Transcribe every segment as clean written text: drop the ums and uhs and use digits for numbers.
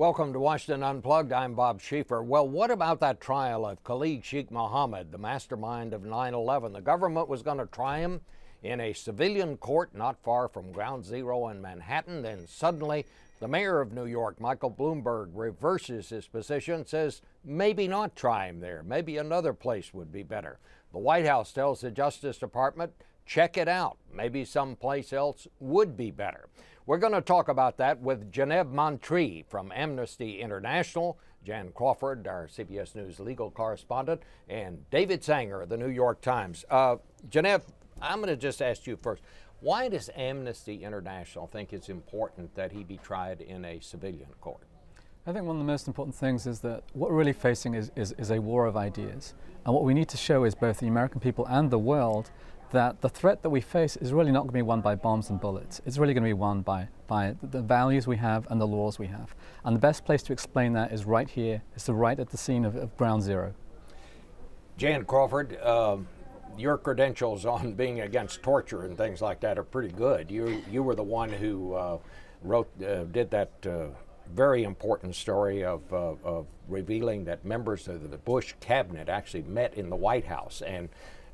Welcome to Washington Unplugged. I'm Bob Schieffer. Well, what about that trial of Khalid Sheikh Mohammed, the mastermind of 9/11? The government was going to try him in a civilian court not far from Ground Zero in Manhattan. Then suddenly, the mayor of New York, Michael Bloomberg, reverses his position, says maybe not try him there. Maybe another place would be better. The White House tells the Justice Department, check it out. Maybe someplace else would be better. We're going to talk about that with Geneve Mantri from Amnesty International, Jan Crawford, our CBS News legal correspondent, and David Sanger of the New York Times. Geneve, I'm going to just ask you first. Why does Amnesty International think it's important that he be tried in a civilian court? I think one of the most important things is that what we're really facing is a war of ideas. And what we need to show is both the American people and the world that the threat that we face is really not going to be won by bombs and bullets. It's really going to be won by the values we have and the laws we have. And the best place to explain that is right here. It's right at the scene of Ground Zero. Jan Crawford, your credentials on being against torture and things like that are pretty good. You were the one who did that very important story of revealing that members of the Bush cabinet actually met in the White House and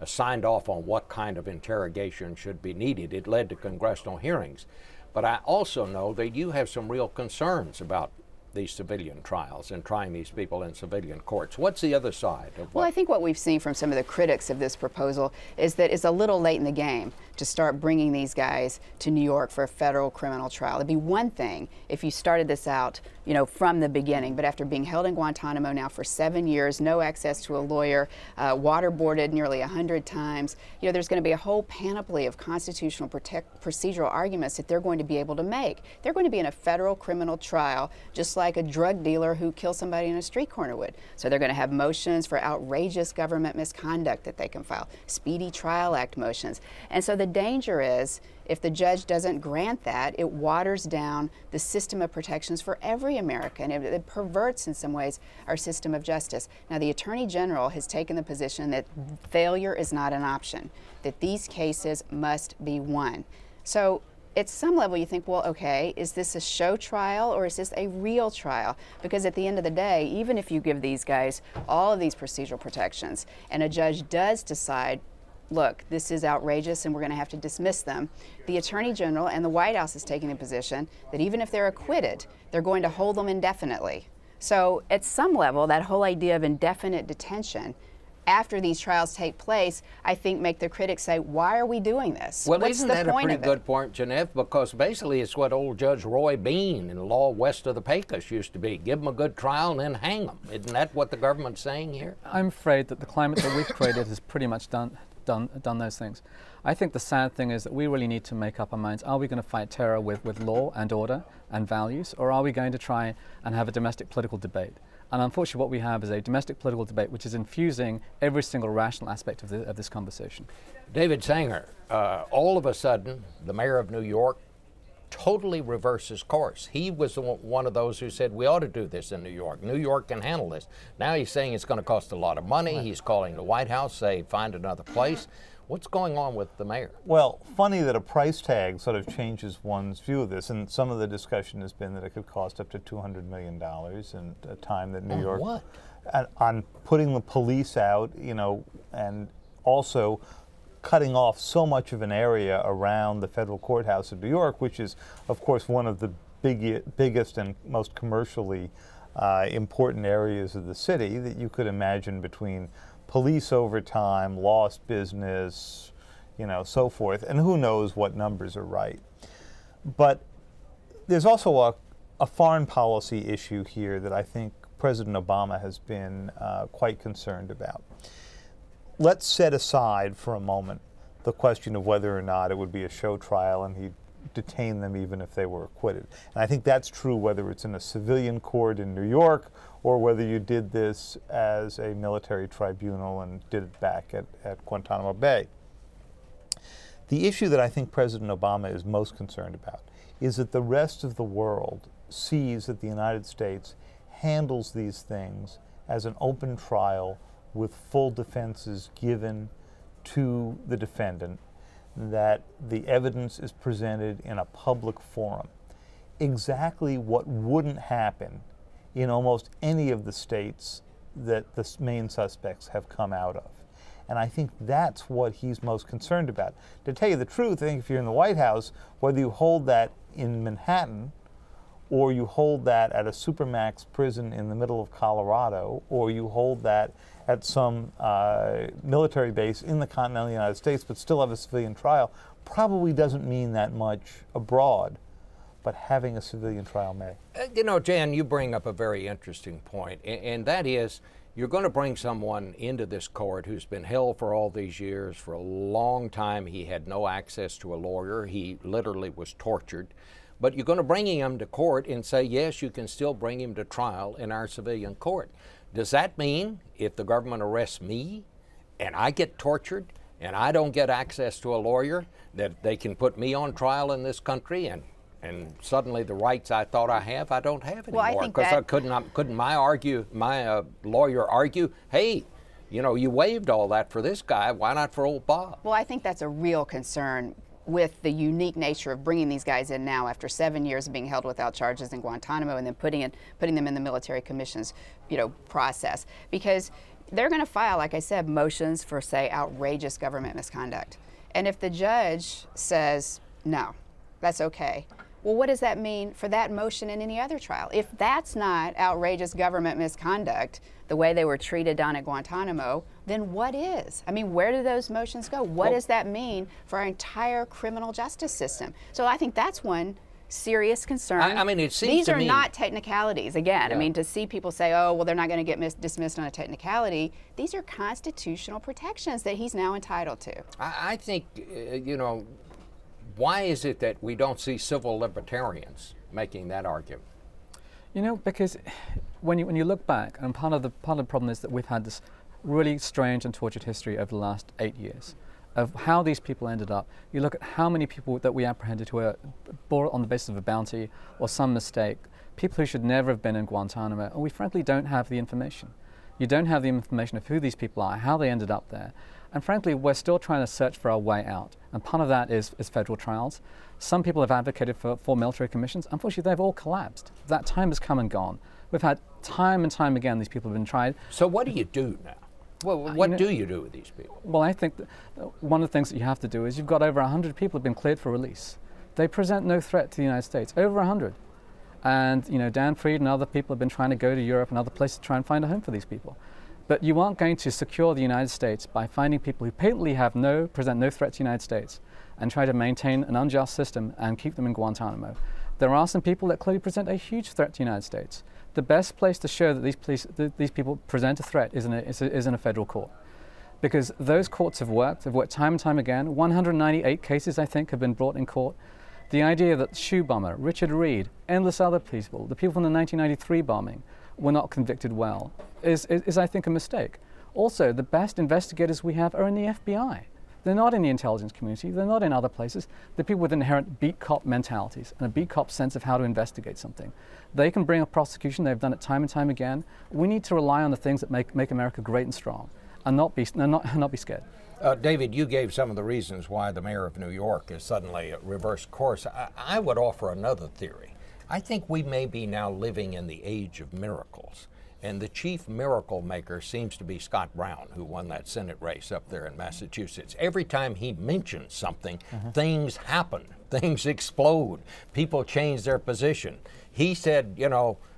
signed off on what kind of interrogation should be needed. It led to congressional hearings. But I also know that you have some real concerns about these civilian trials and trying these people in civilian courts. What's the other side of Well, I think what we've seen from some of the critics of this proposal is that it's a little late in the game to start bringing these guys to New York for a federal criminal trial. It'd be one thing if you started this out, from the beginning, but after being held in Guantanamo now for 7 years, no access to a lawyer, waterboarded nearly 100 times, there's going to be a whole panoply of constitutional procedural arguments that they're going to be able to make. They're going to be in a federal criminal trial, just like a drug dealer who kills somebody in a street corner would. So they're going to have motions for outrageous government misconduct that they can file, Speedy Trial Act motions. And so the danger is, if the judge doesn't grant that, it waters down the system of protections for every American. It perverts, in some ways, our system of justice. Now, the Attorney General has taken the position that failure is not an option, that these cases must be won. So at some level you think, well, okay, is this a show trial or is this a real trial? Because at the end of the day, even if you give these guys all of these procedural protections and a judge does decide, look, this is outrageous and we're going to have to dismiss them, the Attorney General and the White House is taking a position that even if they're acquitted, they're going to hold them indefinitely. So at some level, that whole idea of indefinite detention after these trials take place, I think make the critics say, why are we doing this? Well, What's isn't the that a point pretty of it? good point, Geneve? Because basically it's what old Judge Roy Bean in Law West of the Pecos used to be. Give them a good trial and then hang them. Isn't that what the government's saying here? I'm afraid that the climate that we've created has pretty much done those things. I think the sad thing is that we really need to make up our minds. Are we going to fight terror with law and order and values, or are we going to try and have a domestic political debate? And unfortunately what we have is a domestic political debate which is infusing every single rational aspect of this conversation. David Sanger, all of a sudden, the mayor of New York totally reverses course. He was one of those who said we ought to do this in New York. New York can handle this. Now he's saying it's going to cost a lot of money. Right. He's calling the White House, say find another place. What's going on with the mayor? Well, funny that a price tag sort of changes one's view of this, and some of the discussion has been that it could cost up to $200 million in a time that New York... What? On putting the police out, and also cutting off so much of an area around the federal courthouse of New York, which is, of course, one of the biggest and most commercially important areas of the city that you could imagine, between police overtime, lost business, so forth. And who knows what numbers are right. But there's also a foreign policy issue here that I think President Obama has been quite concerned about. Let's set aside for a moment the question of whether or not it would be a show trial and he'd detain them even if they were acquitted. And I think that's true whether it's in a civilian court in New York or whether you did this as a military tribunal and did it back at Guantanamo Bay. The issue that I think President Obama is most concerned about is that the rest of the world sees that the United States handles these things as an open trial with full defenses given to the defendant, that the evidence is presented in a public forum. Exactly what wouldn't happen in almost any of the states that the main suspects have come out of. And I think that's what he's most concerned about. To tell you the truth, I think if you're in the White House, whether you hold that in Manhattan or you hold that at a supermax prison in the middle of Colorado, or you hold that at some military base in the continental United States but still have a civilian trial, probably doesn't mean that much abroad, but having a civilian trial may. You know, Jan, you bring up a very interesting point, and that is you're going to bring someone into this court who's been held for all these years. For a long time, he had no access to a lawyer. He literally was tortured. But you're going to bring him to court and say, yes, you can still bring him to trial in our civilian court. Does that mean if the government arrests me and I get tortured and I don't get access to a lawyer, that they can put me on trial in this country and suddenly the rights I thought I have, I don't have anymore? Because couldn't my lawyer argue, hey, you know, you waived all that for this guy, why not for old Bob? Well, I think that's a real concern with the unique nature of bringing these guys in now after 7 years of being held without charges in Guantanamo and then putting them in the military commissions, process, because they're going to file, like I said, motions for, say, outrageous government misconduct. And if the judge says, no, that's okay, well, what does that mean for that motion in any other trial? If that's not outrageous government misconduct, the way they were treated down at Guantanamo, then what is? I mean, where do those motions go? What does that mean for our entire criminal justice system? So I think that's one serious concern. I mean, it seems these to are me not technicalities. Again, Yeah. I mean, to see people say, oh, well, they're not going to get dismissed on a technicality, these are constitutional protections that he's now entitled to. I think, why is it that we don't see civil libertarians making that argument? Because when you look back, and part of the problem is that we've had this really strange and tortured history over the last 8 years of how these people ended up. You look at how many people that we apprehended who were brought on the basis of a bounty or some mistake, people who should never have been in Guantanamo, and we frankly don't have the information. You don't have the information of who these people are, how they ended up there. And frankly, we're still trying to search for our way out. And part of that is federal trials. Some people have advocated for military commissions. Unfortunately, they've all collapsed. That time has come and gone. We've had time and time again, these people have been tried. So what do you do now? Well, what do you do with these people? Well, I think that one of the things that you have to do is you've got over 100 people who have been cleared for release. They present no threat to the United States, over 100. And Dan Fried and other people have been trying to go to Europe and other places to try and find a home for these people. But you aren't going to secure the United States by finding people who patently present no threat to the United States and try to maintain an unjust system and keep them in Guantanamo. There are some people that clearly present a huge threat to the United States. The best place to show that these people present a threat is in a federal court. Because those courts have worked time and time again. 198 cases, I think, have been brought in court. The idea that Shoe Bomber, Richard Reed, endless other people, the people from the 1993 bombing, were not convicted well is I think, a mistake. Also, the best investigators we have are in the FBI. They're not in the intelligence community. They're not in other places. They're people with inherent beat cop mentalities and a beat cop sense of how to investigate something. They can bring a prosecution. They've done it time and time again. We need to rely on the things that make America great and strong and not be scared. David, you gave some of the reasons why the mayor of New York is suddenly reversed course. I would offer another theory. I think we may be now living in the age of miracles. And the chief miracle maker seems to be Scott Brown, who won that Senate race up there in Massachusetts. Every time he mentions something, things happen, things explode, people change their position. He said,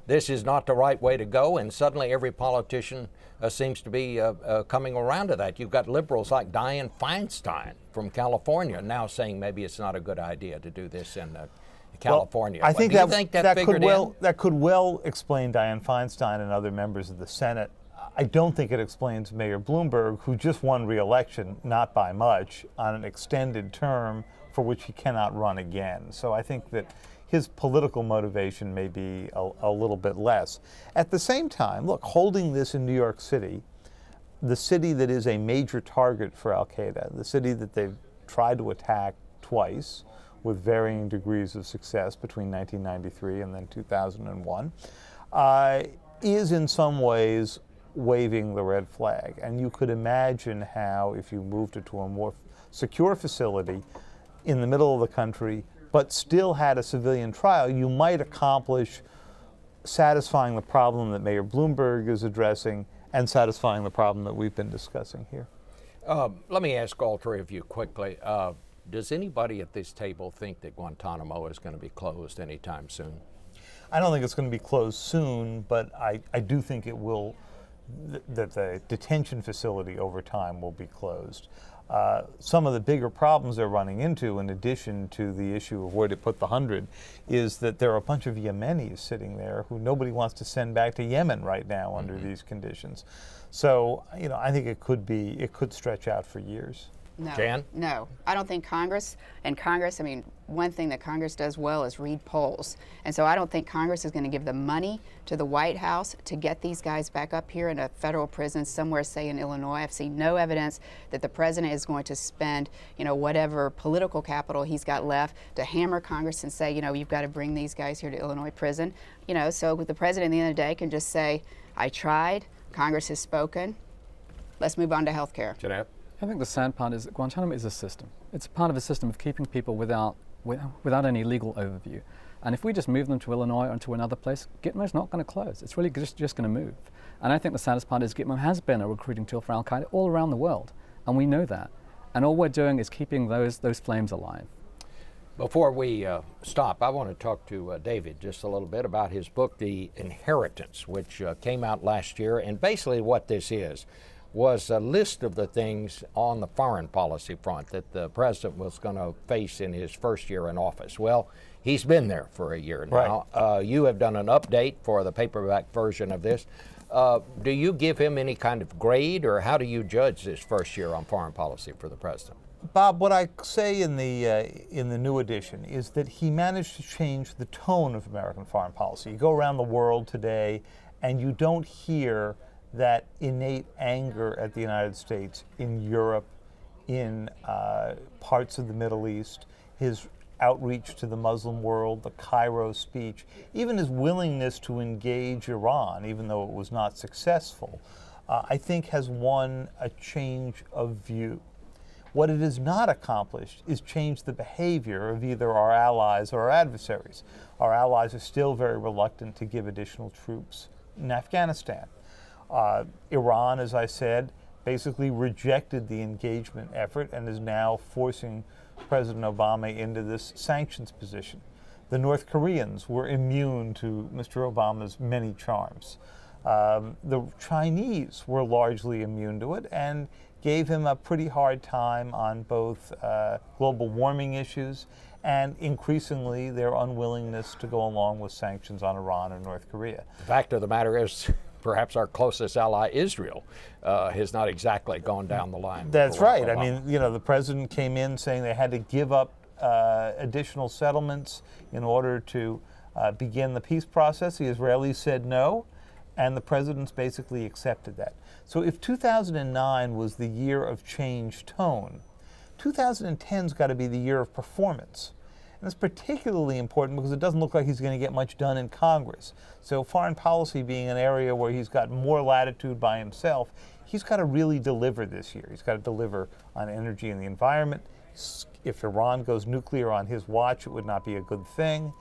this is not the right way to go, and suddenly every politician seems to be coming around to that. You've got liberals like Dianne Feinstein from California now saying maybe it's not a good idea to do this in California. Well, I think that could well explain Dianne Feinstein and other members of the Senate. I don't think it explains Mayor Bloomberg, who just won re-election, not by much, on an extended term for which he cannot run again. So I think that his political motivation may be a little bit less. At the same time, look, holding this in New York City, the city that is a major target for al-Qaeda, the city that they've tried to attack twice, with varying degrees of success between 1993 and then 2001, is in some ways waving the red flag. And you could imagine how, if you moved it to a more secure facility in the middle of the country, but still had a civilian trial, you might accomplish satisfying the problem that Mayor Bloomberg is addressing and satisfying the problem that we've been discussing here. Let me ask all three of you quickly. Does anybody at this table think that Guantanamo is going to be closed anytime soon? I don't think it's going to be closed soon, but I do think it will, that the detention facility over time will be closed. Some of the bigger problems they're running into, in addition to the issue of where to put the 100, is that there are a bunch of Yemenis sitting there who nobody wants to send back to Yemen right now under these conditions. So, you know, I think it could stretch out for years. No. Jan? No. I don't think Congress, I mean, one thing that Congress does well is read polls. And so I don't think Congress is going to give the money to the White House to get these guys back up here in a federal prison somewhere, say in Illinois. I've seen no evidence that the president is going to spend, you know, whatever political capital he's got left to hammer Congress and say, you know, you've got to bring these guys here to Illinois prison. You know, so the president at the end of the day can just say, I tried, Congress has spoken, let's move on to health care. Geneve? I think the sad part is that Guantanamo is a system. It's part of a system of keeping people without any legal overview. And if we just move them to Illinois or to another place, Gitmo's not going to close. It's really just going to move. And I think the saddest part is Gitmo has been a recruiting tool for Al-Qaeda all around the world. And we know that. And all we're doing is keeping those flames alive. Before we stop, I want to talk to David just a little bit about his book, The Inheritance, which came out last year. And basically what this is was a list of the things on the foreign policy front that the president was going to face in his first year in office. Well, he's been there for a year now. Right. You have done an update for the paperback version of this. Do you give him any kind of grade, or how do you judge this first year on foreign policy for the president? Bob, what I say in the new edition is that he managed to change the tone of American foreign policy. You go around the world today and you don't hear that innate anger at the United States in Europe, in parts of the Middle East, his outreach to the Muslim world, the Cairo speech, even his willingness to engage Iran, even though it was not successful, I think has won a change of view. What it has not accomplished is change the behavior of either our allies or our adversaries. Our allies are still very reluctant to give additional troops in Afghanistan. Iran, as I said, basically rejected the engagement effort and is now forcing President Obama into this sanctions position. The North Koreans were immune to Mr. Obama's many charms. The Chinese were largely immune to it and gave him a pretty hard time on both global warming issues and increasingly their unwillingness to go along with sanctions on Iran and North Korea. The fact of the matter is, perhaps our closest ally, Israel, has not exactly gone down the line. That's right. I mean, you know, the president came in saying they had to give up additional settlements in order to begin the peace process. The Israelis said no, and the president's basically accepted that. So if 2009 was the year of change tone, 2010's got to be the year of performance. And it's particularly important because it doesn't look like he's going to get much done in Congress. So foreign policy being an area where he's got more latitude by himself, he's got to really deliver this year. He's got to deliver on energy and the environment. If Iran goes nuclear on his watch, it would not be a good thing.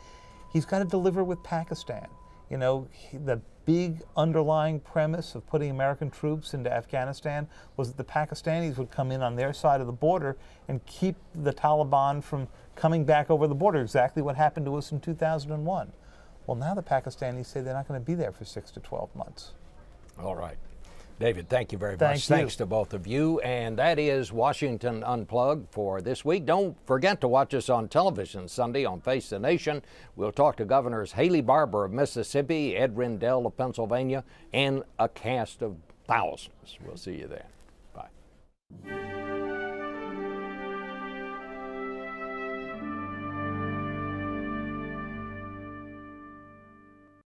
He's got to deliver with Pakistan. You know, the big underlying premise of putting American troops into Afghanistan was that the Pakistanis would come in on their side of the border and keep the Taliban from coming back over the border, exactly what happened to us in 2001. Well, now the Pakistanis say they're not going to be there for 6 to 12 months. All right. David, thank you very much. Thanks to both of you. And that is Washington Unplugged for this week. Don't forget to watch us on television Sunday on Face the Nation. We'll talk to Governors Haley Barbour of Mississippi, Ed Rendell of Pennsylvania, and a cast of thousands. We'll see you then. Bye.